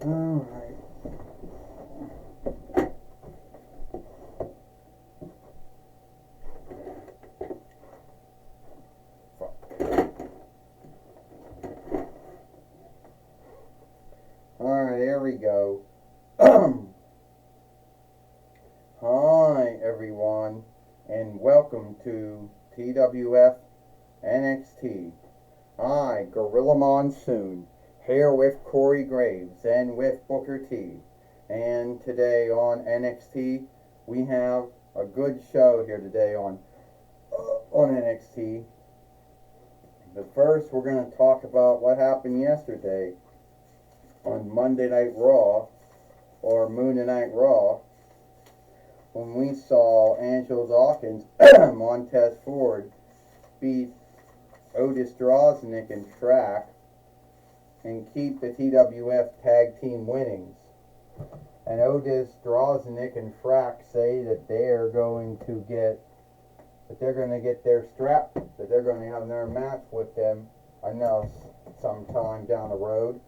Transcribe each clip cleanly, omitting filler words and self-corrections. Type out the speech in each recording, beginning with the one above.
Alright. Alright, there we go. Hi, everyone, and welcome to TWF NXT. I, Gorilla Monsoon, here with Corey Graves and with Booker T. And today on NXT, we have a good show here today on NXT. But first, we're going to talk about what happened yesterday on Monday Night Raw, or Monday Night Raw, when we saw Angelo Dawkins, Montez Ford, beat Otis Droznik and Track and keep the TWF Tag Team winnings. And Otis Droznik and Frack say that they're going to get their strap, that they're going to have their match with them, I know, sometime down the road.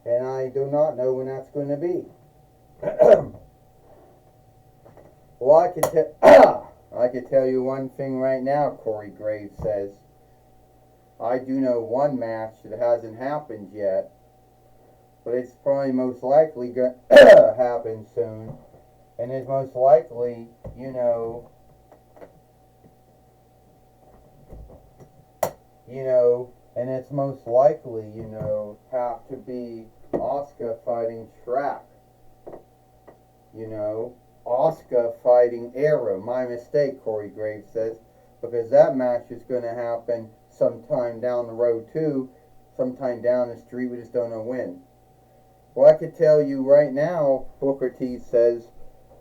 And I do not know when that's going to be. Well, I could tell you one thing right now, Corey Graves says. I do know one match that hasn't happened yet, but it's probably most likely going to happen soon. And it's most likely, and it's most likely, have to be Asuka fighting Track. Asuka fighting Arrow. My mistake, Corey Graves says, because that match is going to happen sometime down the road too, sometime down the street. We just don't know when. Well, I could tell you right now, Booker T says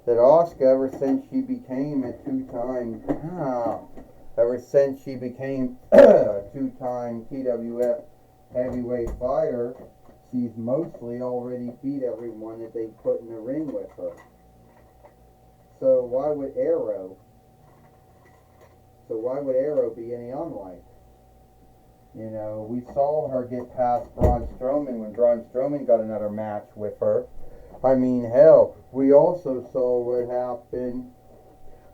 that Asuka, ever since she became a two-time TWF heavyweight fighter, she's mostly already beat everyone that they put in the ring with her. So why would Arrow be any unlike? We saw her get past Braun Strowman when Braun Strowman got another match with her. I mean, hell, we also saw what happened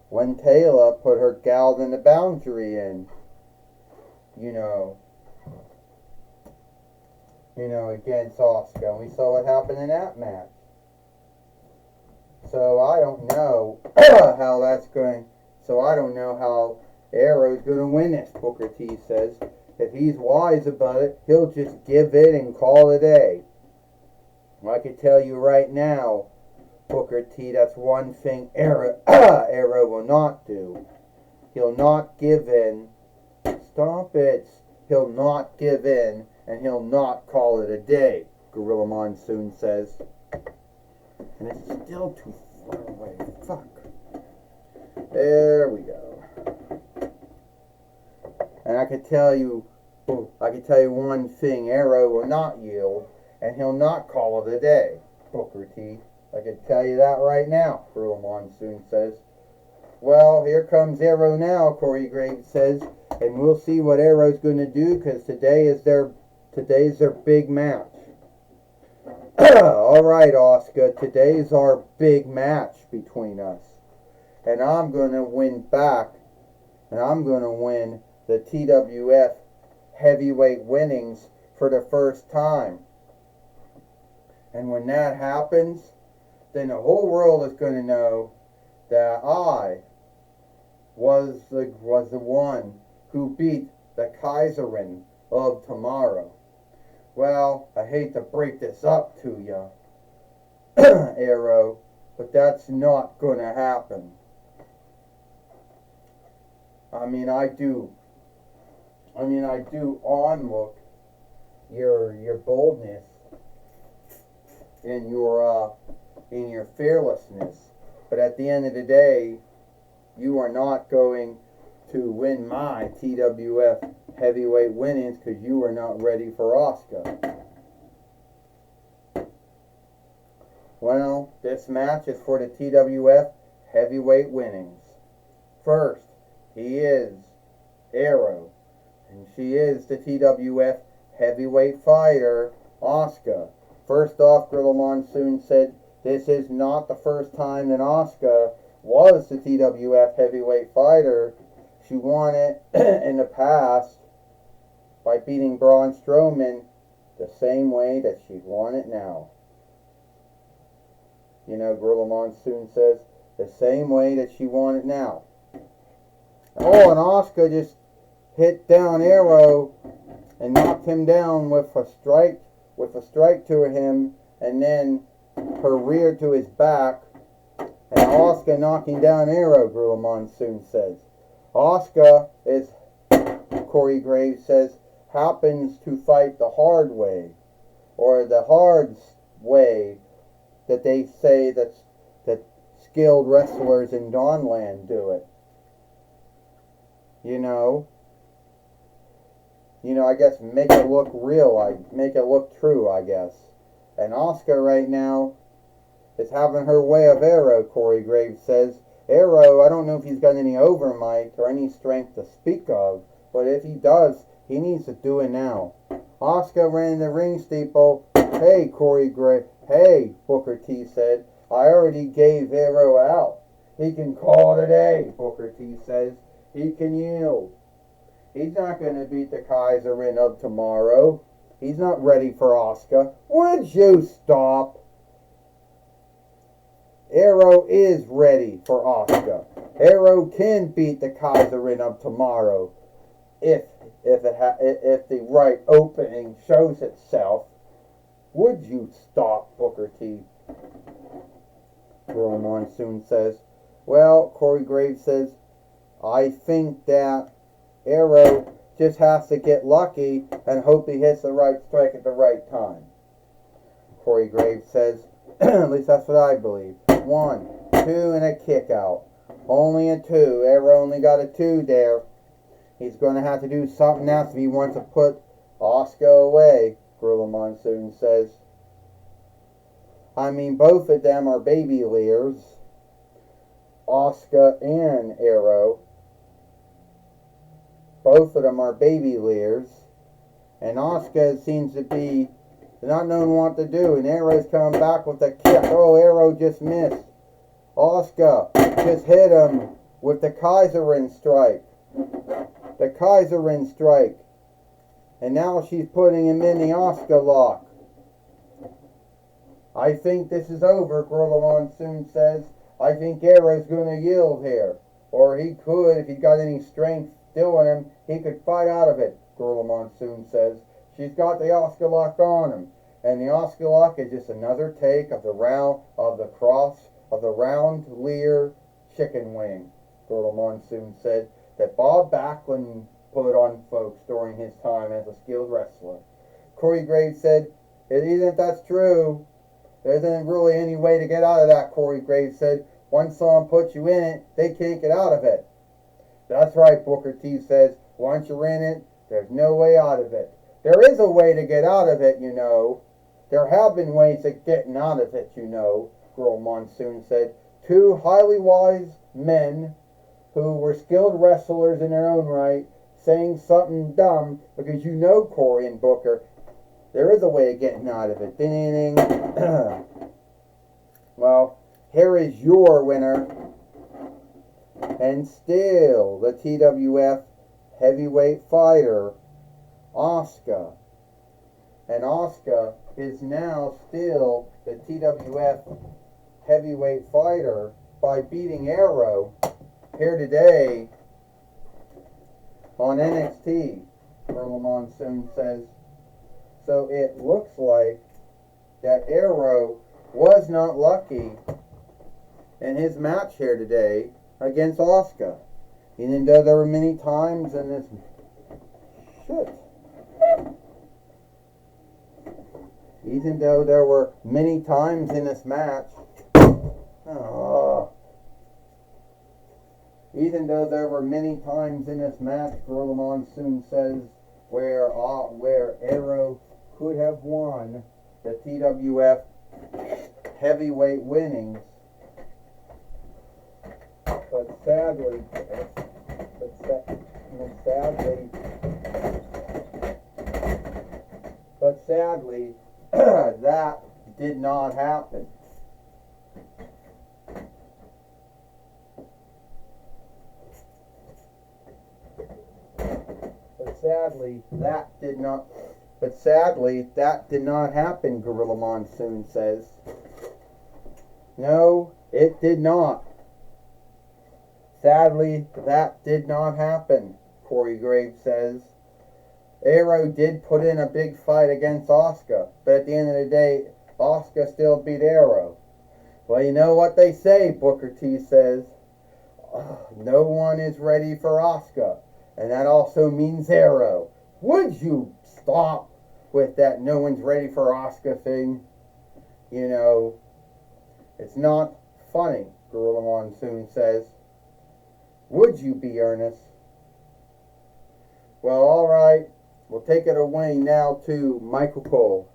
when Taylor put her gal in the boundary in. Against Asuka. And we saw what happened in that match. So I don't know how that's going. So I don't know how Arrow's going to win this, Booker T says. If he's wise about it, he'll just give in and call it a day. Well, I can tell you right now, Booker T, that's one thing Arrow will not do. He'll not give in. Stop it. He'll not give in, and he'll not call it a day, Gorilla Monsoon says. And it's still too far away. Fuck. There we go. And I can tell you one thing, Arrow will not yield, and he'll not call it a day, Booker T. I can tell you that right now, Gorilla Monsoon says. Well, here comes Arrow now, Corey Graves says, and we'll see what Arrow's going to do, because today's their big match. Alright, Asuka, today's our big match between us. And I'm going to win back, and I'm going to win the TWF heavyweight winnings for the first time. And when that happens, then the whole world is going to know that I was the one who beat the Kaiserin of tomorrow. Well, I hate to break this up to you, Arrow, but that's not going to happen. I do onlook your boldness and your fearlessness, but at the end of the day, you are not going to win my TWF heavyweight winnings because you are not ready for Asuka. Well, this match is for the TWF heavyweight winnings. First, he is Arrow, and she is the TWF heavyweight fighter, Asuka. First off, Gorilla Monsoon said this is not the first time that Asuka was the TWF heavyweight fighter. She won it in the past by beating Braun Strowman the same way that she's won it now. You know, Gorilla Monsoon says the same way that she won it now. Oh, and Asuka just hit down Arrow and knocked him down with a strike to him, and then her rear to his back, and Asuka knocking down Arrow, Gorilla Monsoon says. Asuka is, Corey Graves says, happens to fight the hard way, or the hard way that they say that skilled wrestlers in Dawnland do it. You know, I guess make it look real, make it look true, I guess. And Asuka right now is having her way of Arrow, Corey Graves says. Arrow, I don't know if he's got any overmight or any strength to speak of, but if he does, he needs to do it now. Asuka ran the ring steeple. Hey, hey, Booker T said, I already gave Arrow out. He can call it a day, Booker T says. He can yield. He's not going to beat the Kaiserin of tomorrow. He's not ready for Asuka. Would you stop? Arrow is ready for Asuka. Arrow can beat the Kaiserin of tomorrow if the right opening shows itself. Would you stop, Booker T? Gorilla Monsoon says. Well, Corey Graves says, I think that Arrow just has to get lucky and hope he hits the right strike at the right time. Corey Graves says, at least that's what I believe. 1, 2, and a kick out. Only a 2. Arrow only got a 2 there. He's going to have to do something else if he wants to put Asuka away, Gorilla Monsoon says. I mean, both of them are baby Lears. Asuka and Arrow. Both of them are baby Lears. And Asuka seems to be not knowing what to do. And Arrow's coming back with a kick. Oh, Arrow just missed. Asuka just hit him with the Kaiserin strike. The Kaiserin strike. And now she's putting him in the Asuka lock. I think this is over, Gorilla Monsoon says. I think Arrow's going to yield here. Or he could, if he got any strength still in him, he could fight out of it, Gorilla Monsoon says. She's got the Asuka lock on him. And the Asuka lock is just another take of the round Lear chicken wing, Gorilla Monsoon said, that Bob Backlund put on folks during his time as a skilled wrestler. Corey Graves said, isn't that true? There isn't really any way to get out of that, Corey Graves said. Once someone puts you in it, they can't get out of it. That's right, Booker T says. Once you're in it, there's no way out of it. There is a way to get out of it, you know. There have been ways of getting out of it, you know, Gorilla Monsoon said. 2 highly wise men who were skilled wrestlers in their own right saying something dumb because you know, Corey and Booker, there is a way of getting out of it. Ding, ding, ding. Well, here is your winner. And still the TWF heavyweight fighter, Asuka. And Asuka is now still the TWF heavyweight fighter by beating Arrow here today on NXT, Gorilla Monsoon says. So it looks like that Arrow was not lucky in his match here today against Asuka. Even though there were many times in this Even though there were many times in this match Even though there were many times in this match, Gorilla Monsoon says, where Arrow could have won the TWF heavyweight winnings, but sadly, that did not happen. But sadly, that did not happen, Gorilla Monsoon says. No, it did not. Sadly, that did not happen, Corey Graves says. Arrow did put in a big fight against Asuka, but at the end of the day, Asuka still beat Arrow. Well, you know what they say, Booker T says. No one is ready for Asuka, and that also means Arrow. Would you stop with that no one's ready for Asuka thing? You know, it's not funny, Gorilla Monsoon says. Would you be, Ernest? Well, alright. We'll take it away now to Michael Cole.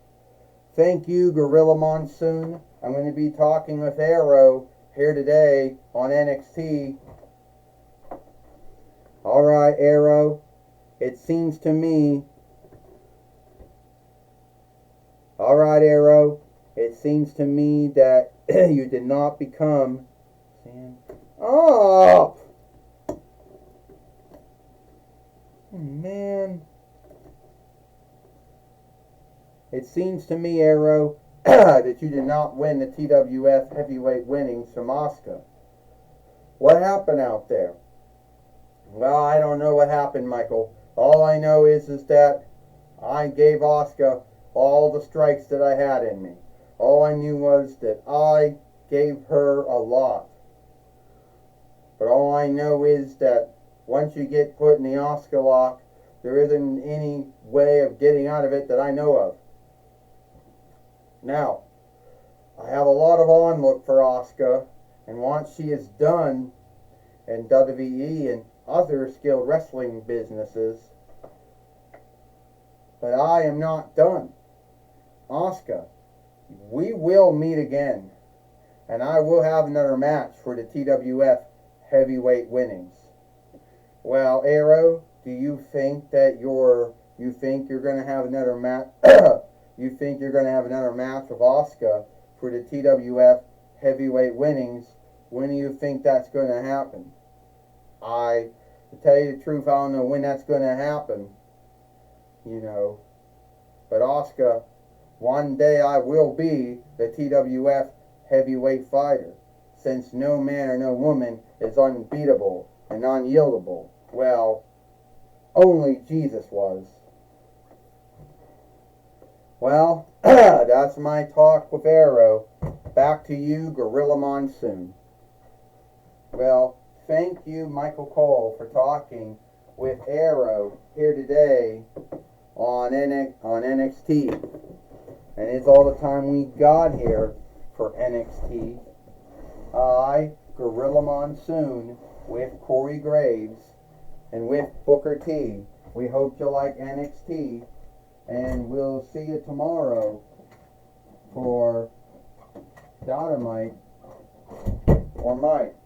Thank you, Gorilla Monsoon. I'm going to be talking with Arrow here today on NXT. Alright, Arrow. It seems to me... Alright, Arrow. It seems to me that you did not become... Oh! Man. It seems to me, Arrow, that you did not win the TWF heavyweight winnings from Asuka. What happened out there? Well, I don't know what happened, Michael. All I know is that I gave Asuka all the strikes that I had in me. All I knew was that I gave her a lot. But all I know is that once you get put in the Asuka lock, there isn't any way of getting out of it that I know of. Now, I have a lot of onlook for Asuka, and once she is done in WWE and other skilled wrestling businesses, but I am not done. Asuka, we will meet again, and I will have another match for the TWF heavyweight winnings. Well, Arrow, do you think that you're going to have another match? You think you're going to have another match with Asuka for the TWF heavyweight winnings? When do you think that's going to happen? To tell you the truth, I don't know when that's going to happen. You know, but Asuka, one day I will be the TWF heavyweight fighter, since no man or no woman is unbeatable and unyieldable. Well, only Jesus was. Well, that's my talk with Arrow. Back to you, Gorilla Monsoon. Well, thank you, Michael Cole, for talking with Arrow here today on NXT. And it's all the time we got here for NXT. I, Gorilla Monsoon, with Corey Graves, and with Booker T. We hope you like NXT, and we'll see you tomorrow for Dynamite or Mike.